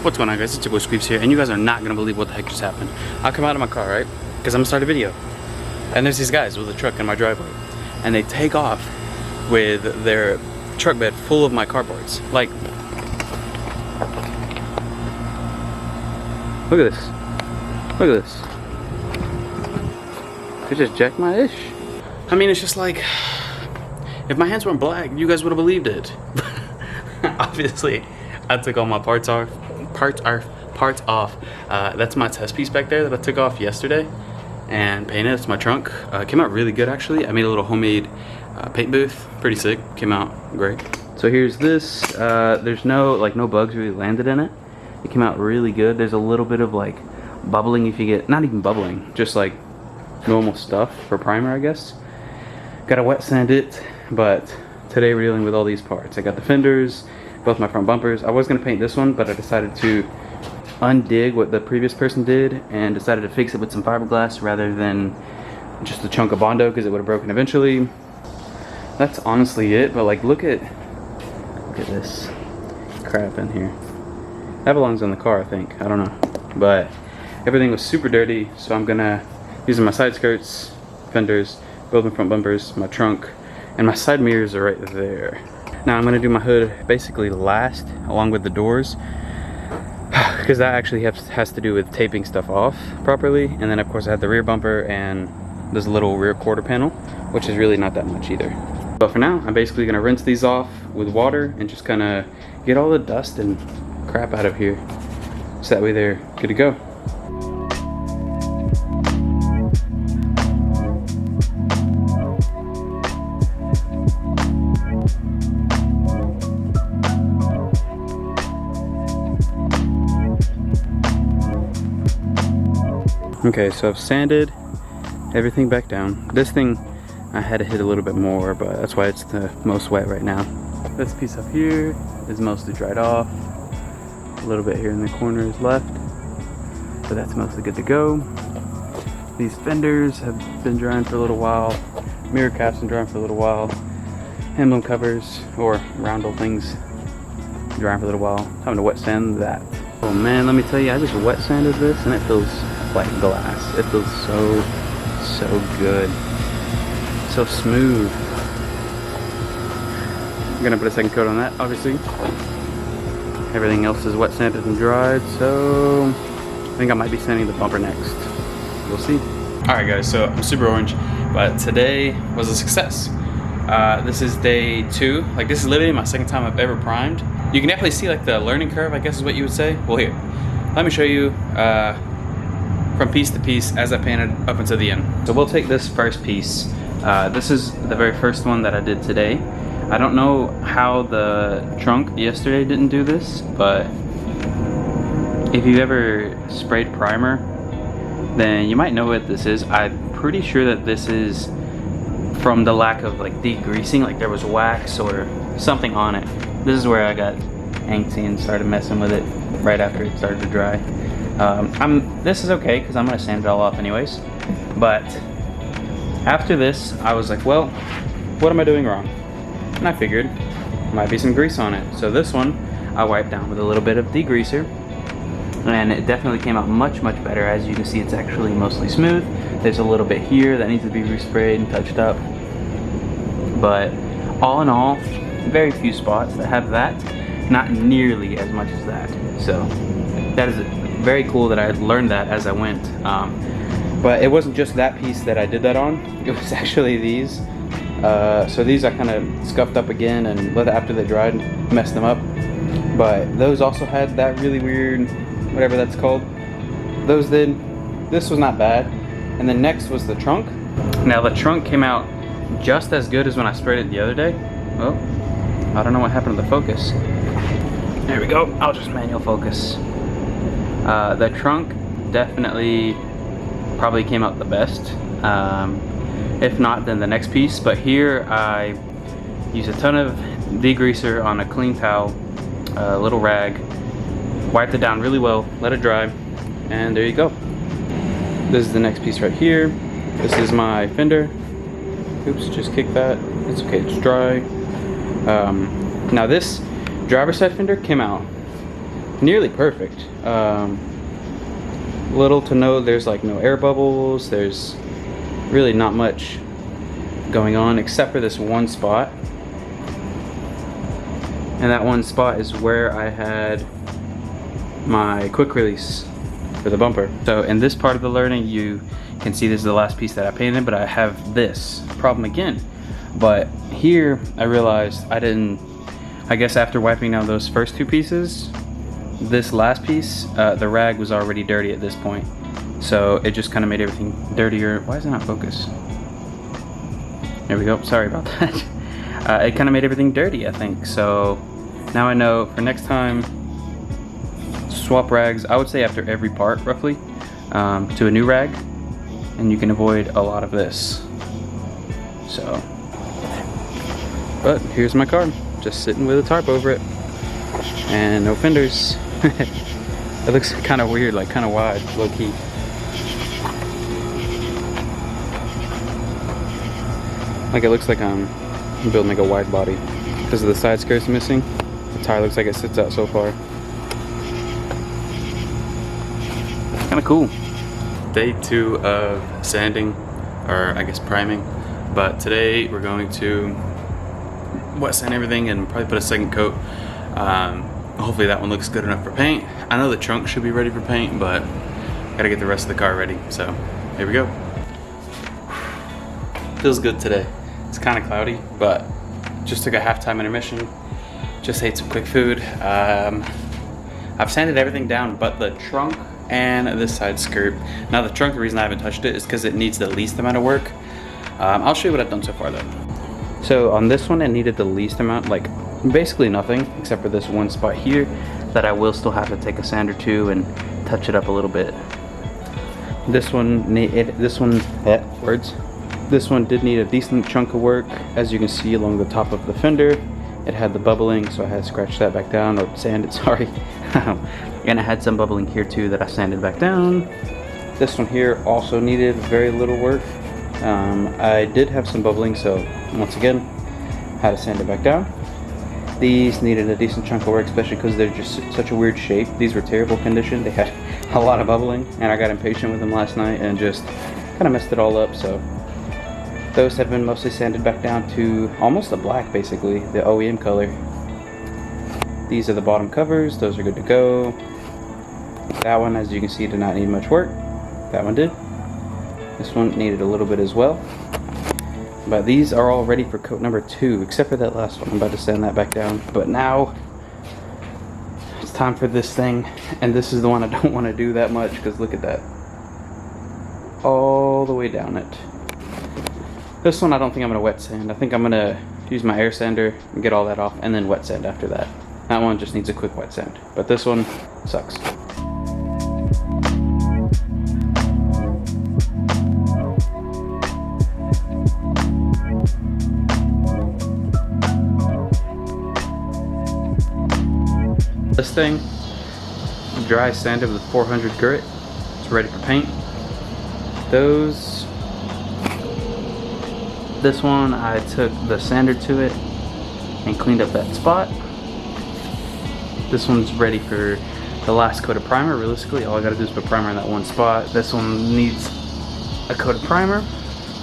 What's going on, guys? It's your boy Squeeps here, and you guys are not gonna believe what the heck just happened. I come out of my car, right? Because I'm gonna start a video. And there's these guys with a truck in my driveway. And they take off with their truck bed full of my cardboards. Like, look at this. Look at this. They just jacked my ish. I mean, it's just like, if my hands weren't black, you guys would have believed it. Obviously, I took all my parts off. That's my test piece back there that I took off yesterday and painted. It's my trunk. It came out really good, actually. I made a little homemade paint booth. Pretty sick. Came out great. So here's this. There's no bugs really landed in it. It came out really good. There's a little bit of like bubbling if you get, not even bubbling, just like normal stuff for primer, I guess. Gotta wet sand it, but today we're dealing with all these parts. I got the fenders, both my front bumpers. I was gonna paint this one, but I decided to undig what the previous person did and decided to fix it with some fiberglass rather than just a chunk of Bondo because it would have broken eventually. That's honestly it, but like look at this crap in here. That belongs in the car, I think. I don't know. But everything was super dirty, so I'm gonna, these are my side skirts, fenders, both my front bumpers, my trunk, and my side mirrors are right there. Now I'm gonna do my hood basically last, along with the doors, because that actually has to do with taping stuff off properly. And then of course I have the rear bumper and this little rear quarter panel, which is really not that much either. But for now, I'm basically gonna rinse these off with water and just kind of get all the dust and crap out of here, so that way they're good to go. Okay, so I've sanded everything back down. This thing I had to hit a little bit more, but that's why it's the most wet right now. This piece up here is mostly dried off. A little bit here in the corner is left, but that's mostly good to go. These fenders have been drying for a little while. Mirror caps been drying for a little while. Emblem covers, or roundel things, drying for a little while. Time to wet sand that. Oh man, let me tell you, I just wet sanded this and it feels like glass. It feels so good. So smooth. I'm gonna put a second coat on that, obviously. Everything else is wet sanded and dried, so I think I might be sanding the bumper next. We'll see. Alright guys, so I'm super orange, but today was a success. This is day 2. Like, this is literally my second time I've ever primed. You can definitely see like the learning curve, I guess is what you would say. Well, here, let me show you from piece to piece as I painted up until the end. So we'll take this first piece. This is the very first one that I did today. I don't know how the trunk yesterday didn't do this, but if you've ever sprayed primer, then you might know what this is. I'm pretty sure that this is from the lack of like degreasing, like there was wax or something on it. This is where I got antsy and started messing with it right after it started to dry. This is okay because I'm gonna sand it all off anyways. But after this, I was like, well, what am I doing wrong? And I figured might be some grease on it. So this one I wiped down with a little bit of degreaser, and it definitely came out much better. As you can see, it's actually mostly smooth. There's a little bit here that needs to be resprayed and touched up, but all in all, very few spots that have that, not nearly as much as that. So that is very cool that I learned that as I went. But it wasn't just that piece that I did that on, it was actually these. So these I kind of scuffed up again and after they dried, messed them up. But those also had that really weird, whatever that's called. Those did. This was not bad. And then next was the trunk. Now the trunk came out just as good as when I sprayed it the other day. Oh, I don't know what happened to the focus. There we go, I'll just manual focus. The trunk definitely probably came out the best. If not, then the next piece. But here I used a ton of degreaser on a clean towel, a little rag, wiped it down really well, let it dry, and there you go. This is the next piece right here. This is my fender. Oops, just kicked that. It's okay, it's dry. Now this driver's side fender came out nearly perfect. Little to no, there's like no air bubbles. There's really not much going on except for this one spot. And that one spot is where I had my quick release for the bumper. So in this part of the learning, you can see this is the last piece that I painted, but I have this problem again. But here I realized I guess after wiping down those first two pieces, this last piece, the rag was already dirty at this point. So it just kind of made everything dirtier. Why is it not focus? There we go, sorry about that. It kind of made everything dirty, I think. So now I know for next time, swap rags, I would say after every part roughly, to a new rag, and you can avoid a lot of this. So, but here's my car, just sitting with a tarp over it, and no fenders. It looks kind of weird, like kind of wide, low key. Like it looks like I'm building like a wide body because of the side skirts missing. The tire looks like it sits out so far. Kind of cool. Day 2 of sanding, or I guess priming. But today we're going to wet sand everything and probably put a second coat. Hopefully that one looks good enough for paint. I know the trunk should be ready for paint, but gotta get the rest of the car ready. So here we go. Feels good today. It's kind of cloudy, but just took a halftime intermission. Just ate some quick food. I've sanded everything down but the trunk and this side skirt. Now the trunk, the reason I haven't touched it is because it needs the least amount of work. I'll show you what I've done so far though. So on this one, it needed the least amount, like basically nothing, except for this one spot here that I will still have to take a sand or two and touch it up a little bit. This one did need a decent chunk of work. As you can see along the top of the fender, it had the bubbling, so I had to scratch that back down, or sand it, sorry. And I had some bubbling here too that I sanded back down. This one here also needed very little work. I did have some bubbling, so once again, had to sand it back down. These needed a decent chunk of work, especially because they're just such a weird shape. These were terrible condition. They had a lot of bubbling, and I got impatient with them last night and just kind of messed it all up. So those have been mostly sanded back down to almost a black, basically, the OEM color. These are the bottom covers. Those are good to go. That one, as you can see, did not need much work. That one did. This one needed a little bit as well. But these are all ready for coat number 2, except for that last one. I'm about to sand that back down. But now it's time for this thing, and this is the one I don't want to do that much because look at that, all the way down it. This one I don't think I'm gonna wet sand. I think I'm gonna use my air sander and get all that off, and then wet sand after that. That one just needs a quick wet sand, but this one sucks. This thing, dry sanded with 400 grit. It's ready for paint. This one, I took the sander to it and cleaned up that spot. This one's ready for the last coat of primer. Realistically, all I gotta do is put primer in that one spot. This one needs a coat of primer.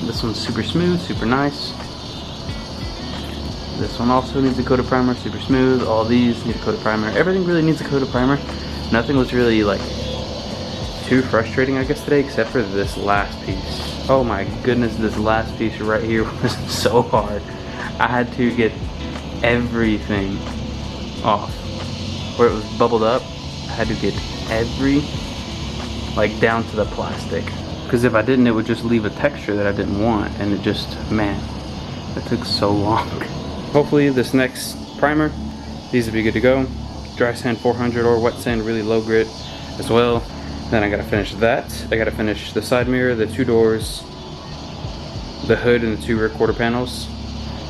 This one's super smooth, super nice. This one also needs a coat of primer, super smooth. All these need a coat of primer. Everything really needs a coat of primer. Nothing was really like too frustrating, I guess, today, except for this last piece. Oh my goodness, this last piece right here was so hard. I had to get everything off. Where it was bubbled up, I had to get like down to the plastic. Because if I didn't, it would just leave a texture that I didn't want, and it just, man, it took so long. Hopefully this next primer, these will be good to go. Dry sand 400 or wet sand really low grit as well. Then I gotta finish that. I gotta finish the side mirror, the 2 doors, the hood, and the 2 rear quarter panels,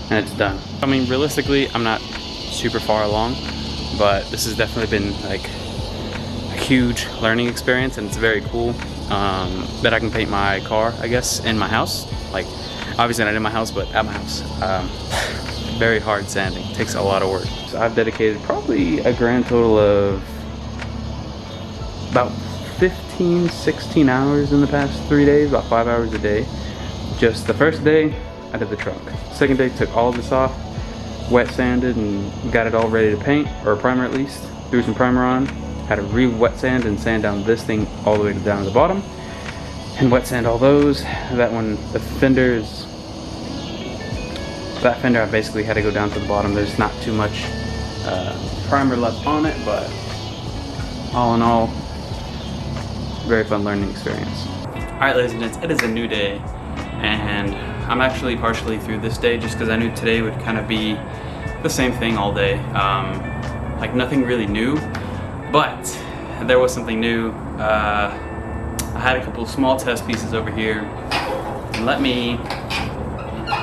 and it's done. I mean, realistically, I'm not super far along, but this has definitely been like a huge learning experience, and it's very cool that I can paint my car, I guess, in my house. Like, obviously not in my house, but at my house. Very hard sanding, takes a lot of work. So I've dedicated probably a grand total of about 15, 16 hours in the past 3 days, about 5 hours a day. Just the first day, I did the trunk. Second day, took all of this off, wet sanded and got it all ready to paint, or primer at least. Threw some primer on, had to re-wet sand and sand down this thing all the way down to the bottom. And wet sand all those. That one, the fenders, that fender I basically had to go down to the bottom. There's not too much primer left on it, but all in all, very fun learning experience. Alright ladies and gents, it is a new day, and I'm actually partially through this day just because I knew today would kind of be the same thing all day. Like nothing really new, but there was something new. I had a couple of small test pieces over here, and let me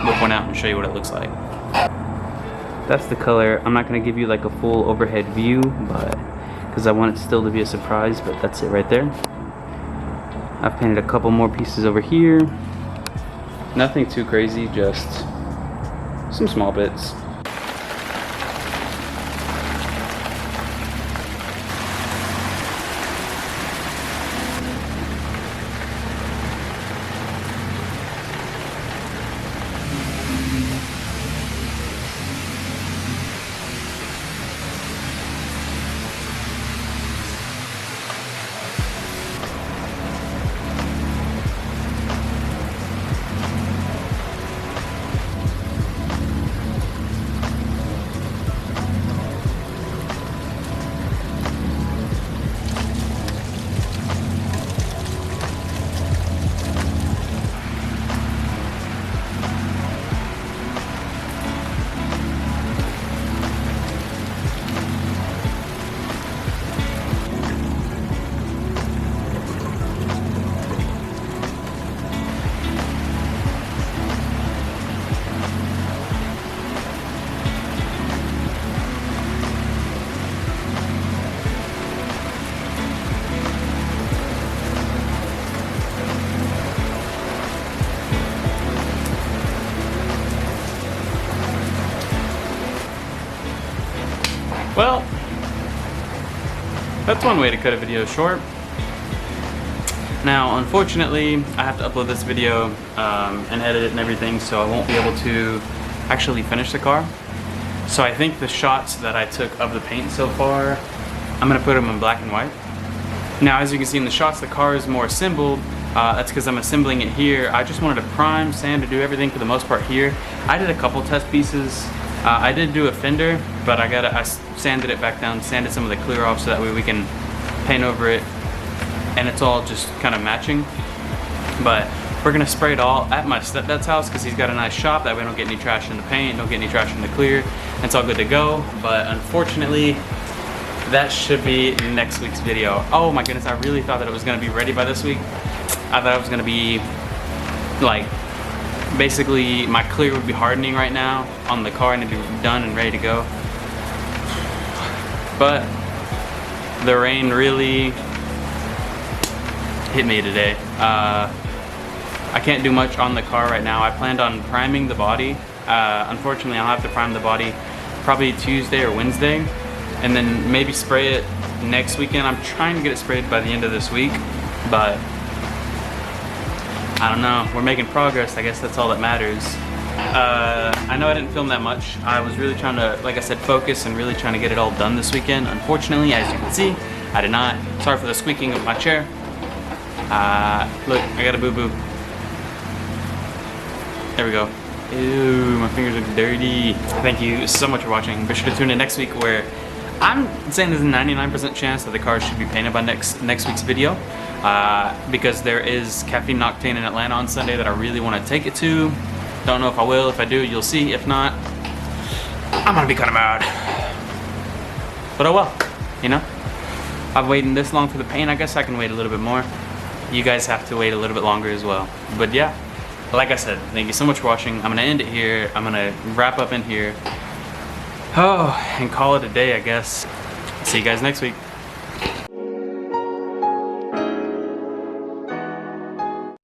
whip one out and show you what it looks like. That's the color. I'm not going to give you like a full overhead view, but because I want it still to be a surprise, but that's it right there. I've painted a couple more pieces over here. Nothing too crazy, just some small bits. Well, that's one way to cut a video short. Now, unfortunately, I have to upload this video and edit it and everything, so I won't be able to actually finish the car. So I think the shots that I took of the paint so far, I'm gonna put them in black and white. Now, as you can see in the shots, the car is more assembled. That's because I'm assembling it here. I just wanted to prime, sand, to do everything for the most part here. I did a couple test pieces. I did do a fender, but I sanded it back down, sanded some of the clear off so that way we can paint over it and it's all just kind of matching. But we're gonna spray it all at my stepdad's house because he's got a nice shop. That way we don't get any trash in the paint, don't get any trash in the clear. It's all good to go. But unfortunately, that should be next week's video. Oh my goodness, I really thought that it was gonna be ready by this week. I thought it was gonna be like, basically my clear would be hardening right now on the car and it'd be done and ready to go. But the rain really hit me today. I can't do much on the car right now. I planned on priming the body. Unfortunately, I'll have to prime the body probably Tuesday or Wednesday, and then maybe spray it next weekend. I'm trying to get it sprayed by the end of this week, but I don't know. We're making progress. I guess that's all that matters. I know I didn't film that much. I was really trying to, like I said, focus and really trying to get it all done this weekend. Unfortunately, as you can see, I did not. Sorry for the squeaking of my chair. Look, I got a boo-boo. There we go. Ew, my fingers are dirty. Thank you so much for watching. Be sure to tune in next week where I'm saying there's a 99% chance that the car should be painted by next week's video. Because there is Caffeine Octane in Atlanta on Sunday that I really want to take it to. Don't know if I will. If I do, you'll see. If not, I'm gonna be kind of mad. But oh well, you know? I've waited this long for the paint. I guess I can wait a little bit more. You guys have to wait a little bit longer as well. But yeah, like I said, thank you so much for watching. I'm gonna end it here. I'm gonna wrap up in here. Oh, and call it a day, I guess. See you guys next week.